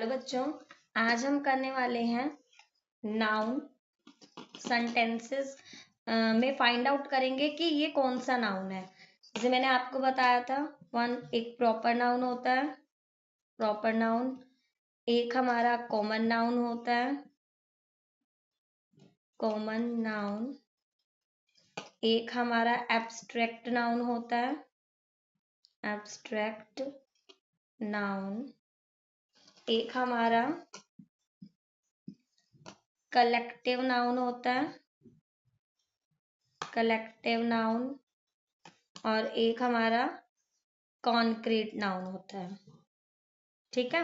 Hello बच्चों, आज हम करने वाले हैं नाउन सेंटेंसेस में फाइंड आउट करेंगे कि ये कौन सा नाउन है। जैसे मैंने आपको बताया था, एक प्रॉपर नाउन होता है, प्रॉपर नाउन, एक हमारा कॉमन नाउन होता है, कॉमन नाउन, एक हमारा एब्स्ट्रैक्ट नाउन होता है, एब्स्ट्रैक्ट नाउन, एक हमारा कलेक्टिव नाउन होता है, कलेक्टिव नाउन, और एक हमारा कॉन्क्रीट नाउन होता है। ठीक है,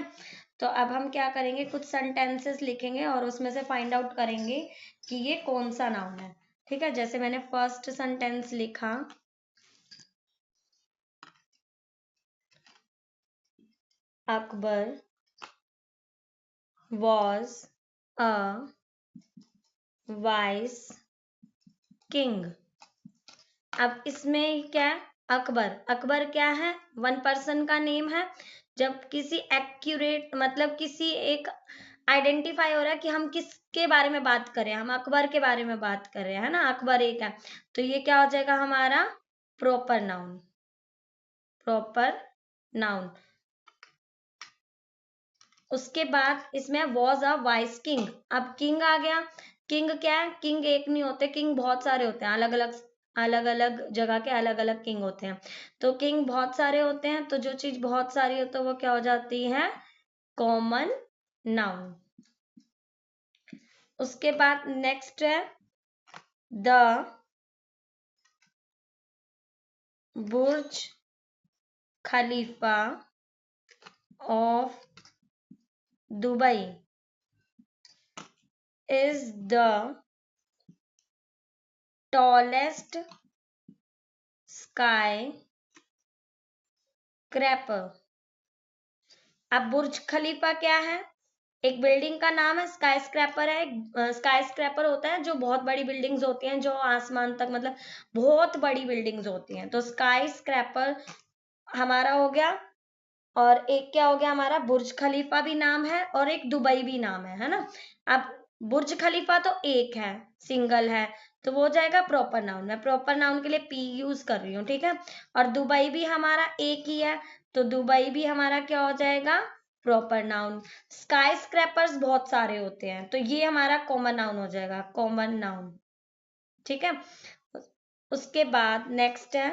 तो अब हम क्या करेंगे, कुछ सेंटेंसेस लिखेंगे और उसमें से फाइंड आउट करेंगे कि ये कौन सा नाउन है। ठीक है, जैसे मैंने फर्स्ट सेंटेंस लिखा, Akbar was a wise king। अब इसमें क्या है, अकबर, अकबर क्या है, वन पर्सन का नेम है। जब किसी एक्यूरेट मतलब किसी एक आइडेंटिफाई हो रहा है कि हम किसके बारे में बात कर रहे हैं, हम अकबर के बारे में बात कर रहे हैं ना, अकबर एक है, तो ये क्या हो जाएगा हमारा प्रॉपर नाउन, प्रॉपर नाउन। उसके बाद इसमें वॉज अ वाइस किंग। अब किंग आ गया, किंग क्या है, किंग एक नहीं होते, किंग बहुत सारे होते हैं, अलग अलग जगह के अलग अलग किंग होते हैं। तो किंग बहुत सारे होते हैं, तो जो चीज बहुत सारी हो तो वो क्या हो जाती है, कॉमन नाउन। उसके बाद नेक्स्ट है the Burj Khalifa of Dubai is the tallest skyscraper। अब बुर्ज खलीफा क्या है, एक बिल्डिंग का नाम है, स्काई स्क्रैपर है, स्काई स्क्रैपर होता है जो बहुत बड़ी बिल्डिंग्स होती हैं, जो आसमान तक मतलब बहुत बड़ी बिल्डिंग्स होती हैं, तो स्काई स्क्रैपर हमारा हो गया। और एक क्या हो गया हमारा, बुर्ज खलीफा भी नाम है और एक दुबई भी नाम है ना। अब बुर्ज खलीफा तो एक है, सिंगल है, तो वो हो जाएगा प्रॉपर नाउन। मैं प्रॉपर नाउन के लिए पी यूज कर रही हूँ, ठीक है। और दुबई भी हमारा एक ही है, तो दुबई भी हमारा क्या हो जाएगा, प्रॉपर नाउन। स्काई स्क्रैपर्स बहुत सारे होते हैं, तो ये हमारा कॉमन नाउन हो जाएगा, कॉमन नाउन। ठीक है, उसके बाद नेक्स्ट है,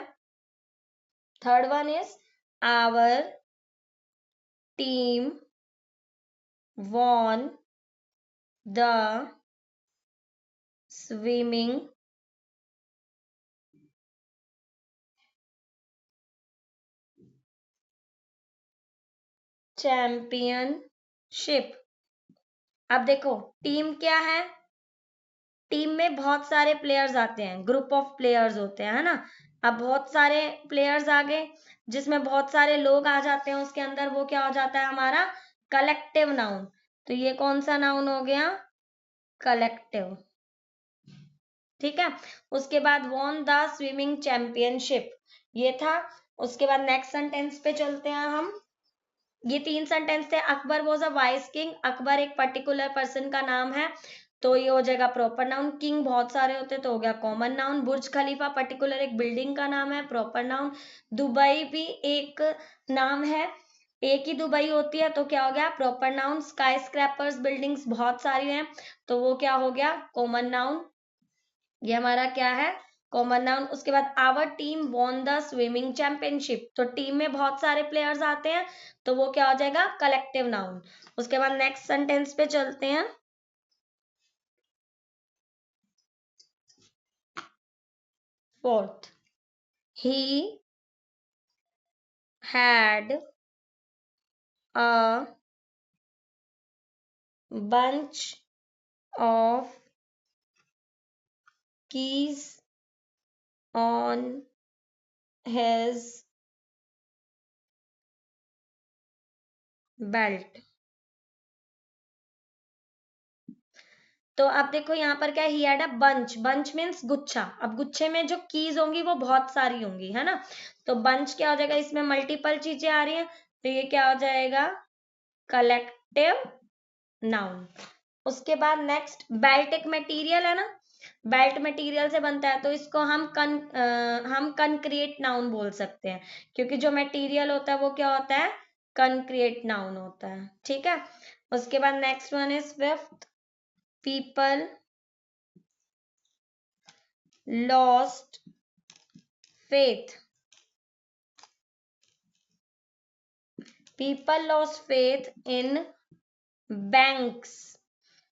third one is our team won the swimming championship। अब देखो टीम क्या है, टीम में बहुत सारे प्लेयर्स आते हैं, ग्रुप ऑफ प्लेयर्स होते हैं, है ना। अब बहुत सारे प्लेयर्स आ गए, जिसमें बहुत सारे लोग आ जाते हैं उसके अंदर, वो क्या हो जाता है हमारा कलेक्टिव नाउन। तो ये कौन सा नाउन हो गया, कलेक्टिव। ठीक है, उसके बाद वॉन द स्विमिंग चैंपियनशिप, ये था। उसके बाद नेक्स्ट सेंटेंस पे चलते हैं हम। ये तीन सेंटेंस थे, Akbar was a vice king, Akbar एक पर्टिकुलर पर्सन का नाम है, तो ये हो जाएगा प्रॉपर नाउन। किंग बहुत सारे होते तो हो गया कॉमन नाउन। बुर्ज खलीफा पर्टिकुलर एक बिल्डिंग का नाम है, प्रॉपर नाउन। दुबई भी एक नाम है, एक ही दुबई होती है, तो क्या हो गया proper noun. Sky scrapers buildings बहुत सारी हैं, तो वो क्या हो गया कॉमन नाउन, ये हमारा क्या है कॉमन नाउन। उसके बाद our team won the swimming championship, तो टीम में बहुत सारे प्लेयर्स आते हैं, तो वो क्या हो जाएगा कलेक्टिव नाउन। उसके बाद नेक्स्ट सेंटेंस पे चलते हैं, fourth, he had a bunch of keys on his belt। तो अब देखो यहाँ पर क्या, he had a bunch, bunch means गुच्छा। अब गुच्छे में जो कीज होंगी वो बहुत सारी होंगी, है ना, तो बंच क्या हो जाएगा, इसमें मल्टीपल चीजें आ रही हैं, तो ये क्या हो जाएगा एब्स्ट्रैक्टिव नाउन। उसके बाद नेक्स्ट बेल्ट एक मटेरियल है ना, बेल्ट मटेरियल से बनता है, तो इसको हम कंक्रीट नाउन बोल सकते हैं, क्योंकि जो मटेरियल होता है वो क्या होता है, कंक्रीट नाउन होता है। ठीक है, उसके बाद next one is fifth, people lost faith. People lost faith in banks.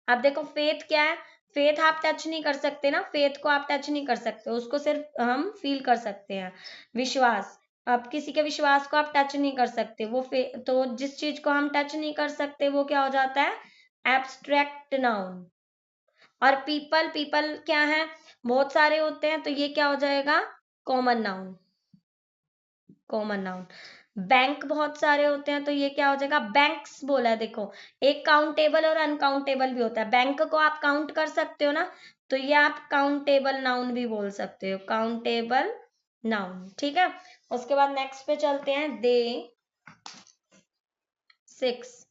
अब देखो फेथ क्या है, फेथ आप टच नहीं कर सकते ना, फेथ को आप टच नहीं कर सकते, उसको सिर्फ हम फील कर सकते हैं। विश्वास, अब किसी के विश्वास को आप टच नहीं कर सकते, वो तो जिस चीज को हम टच नहीं कर सकते वो क्या हो जाता है, एब्स्ट्रैक्ट नाउन। और पीपल, पीपल क्या है, बहुत सारे होते हैं, तो ये क्या हो जाएगा, common noun, common noun. Bank बहुत सारे होते हैं, तो ये क्या हो जाएगा, बैंक्स बोला है। देखो एक काउंटेबल और अनकाउंटेबल भी होता है, बैंक को आप काउंट कर सकते हो ना, तो ये आप काउंटेबल नाउन भी बोल सकते हो, काउंटेबल नाउन। ठीक है, उसके बाद नेक्स्ट पे चलते हैं, दे 6,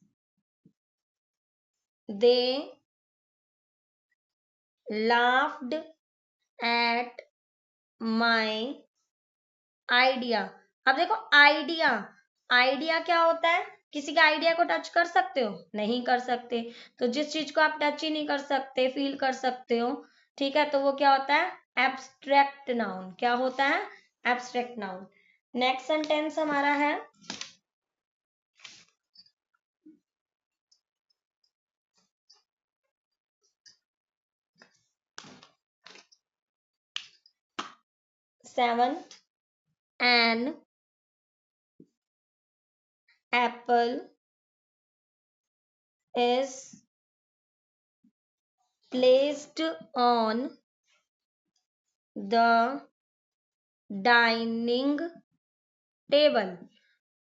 दे laughed at my आइडिया। अब देखो आइडिया, आइडिया क्या होता है, किसी के आइडिया को टच कर सकते हो, नहीं कर सकते, तो जिस चीज को आप टच ही नहीं कर सकते, फील कर सकते हो, ठीक है, तो वो क्या होता है, एब्स्ट्रैक्ट नाउन। क्या होता है, एब्स्ट्रैक्ट नाउन। नेक्स्ट सेंटेंस हमारा है, seventh, an apple is placed on the dining table।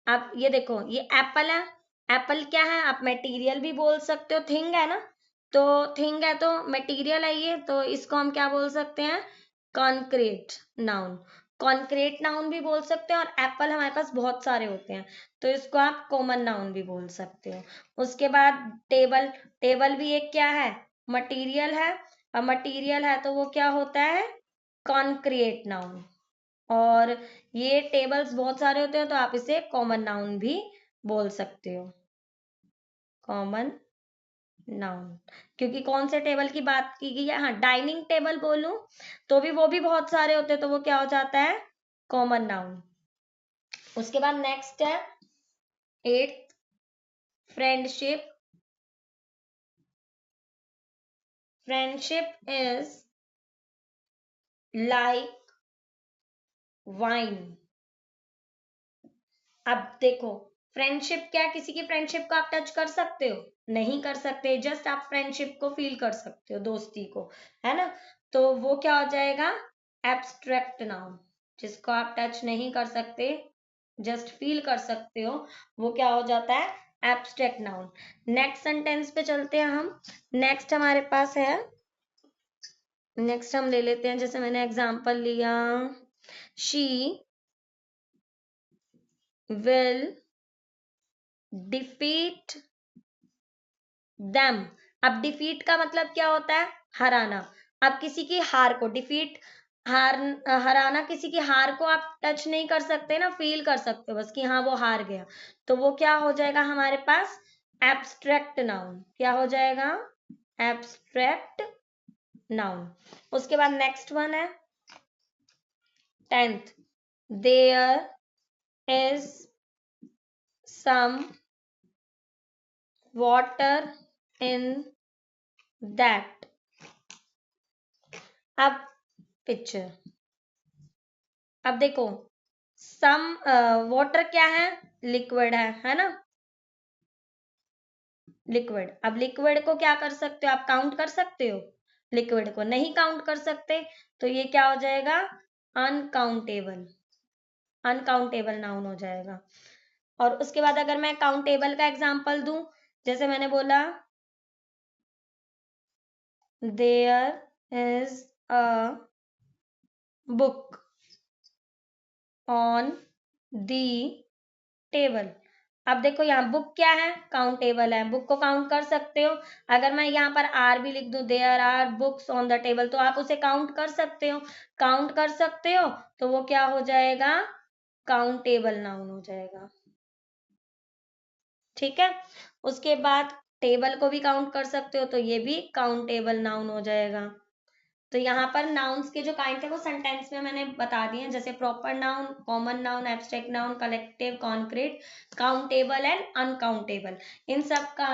अब ये देखो, ये एप्पल है, एप्पल क्या है, आप मटेरियल भी बोल सकते हो, थिंग है ना, तो थिंग है तो मटेरियल है ये, तो इसको हम क्या बोल सकते हैं, कॉन्क्रीट नाउन। कॉन्क्रीट नाउन भी बोल सकते हैं, और एप्पल हमारे पास बहुत सारे होते हैं, तो इसको आप कॉमन नाउन भी बोल सकते हो। उसके बाद टेबल, टेबल भी एक क्या है, मटेरियल है, और मटेरियल है तो वो क्या होता है, कॉन्क्रीट नाउन। और ये टेबल्स बहुत सारे होते हैं, तो आप इसे कॉमन नाउन भी बोल सकते हो, कॉमन नाउन। क्योंकि कौन से टेबल की बात की गई है, हाँ डाइनिंग टेबल बोलूं तो भी वो भी बहुत सारे होते हैं, तो वो क्या हो जाता है, कॉमन नाउन। उसके बाद नेक्स्ट है eighth, friendship. Friendship is like wine. अब देखो फ्रेंडशिप क्या है, किसी की फ्रेंडशिप को आप टच कर सकते हो, नहीं कर सकते, जस्ट आप फ्रेंडशिप को फील कर सकते हो, दोस्ती को, है ना, तो वो क्या हो जाएगा, एब्स्ट्रैक्ट नाउन। जिसको आप टच नहीं कर सकते, जस्ट फील कर सकते हो, वो क्या हो जाता है, एब्स्ट्रैक्ट नाउन। नेक्स्ट सेंटेंस पे चलते हैं हम। नेक्स्ट हमारे पास है, नेक्स्ट हम ले लेते हैं, जैसे मैंने एग्जांपल लिया, शी विल डिफीट देम। अब डिफीट का मतलब क्या होता है, हराना। अब किसी की हार को डिफीट, हार, हराना, किसी की हार को आप टच नहीं कर सकते ना, फील कर सकते हो बस कि हाँ वो हार गया, तो वो क्या हो जाएगा हमारे पास, एब्स्ट्रैक्ट नाउन। क्या हो जाएगा, एब्स्ट्रैक्ट नाउन। उसके बाद नेक्स्ट वन है tenth, there is some water in that. अब पिक्चर, अब देखो सम, वाटर क्या है, लिक्विड है ना, लिक्विड। अब लिक्विड को क्या कर सकते हो, आप काउंट कर सकते हो, लिक्विड को नहीं काउंट कर सकते, तो ये क्या हो जाएगा, अनकाउंटेबल, अनकाउंटेबल नाउन हो जाएगा। और उसके बाद अगर मैं काउंटेबल का एग्जांपल दूं, जैसे मैंने बोला there is a book on the table. अब देखो यहाँ बुक क्या है, काउंटेबल है, बुक को काउंट कर सकते हो। अगर मैं यहाँ पर आर भी लिख दूं, there are books on the table, तो आप उसे काउंट कर सकते हो। काउंट कर सकते हो तो वो क्या हो जाएगा, काउंटेबल नाउन हो जाएगा। ठीक है, उसके बाद टेबल को भी काउंट कर सकते हो तो ये भी काउंटेबल नाउन हो जाएगा। तो यहाँ पर नाउन्स के जो काइंड थे वो सेंटेंस में मैंने बता दिए हैं, जैसे proper noun, common noun, abstract noun, collective, concrete, countable and uncountable. इन सब का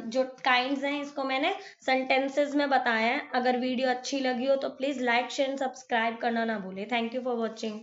जो काइंड्स हैं इसको मैंने सेंटेंसेस में बताया है। अगर वीडियो अच्छी लगी हो तो प्लीज लाइक शेयर सब्सक्राइब करना ना भूले। Thank you for watching.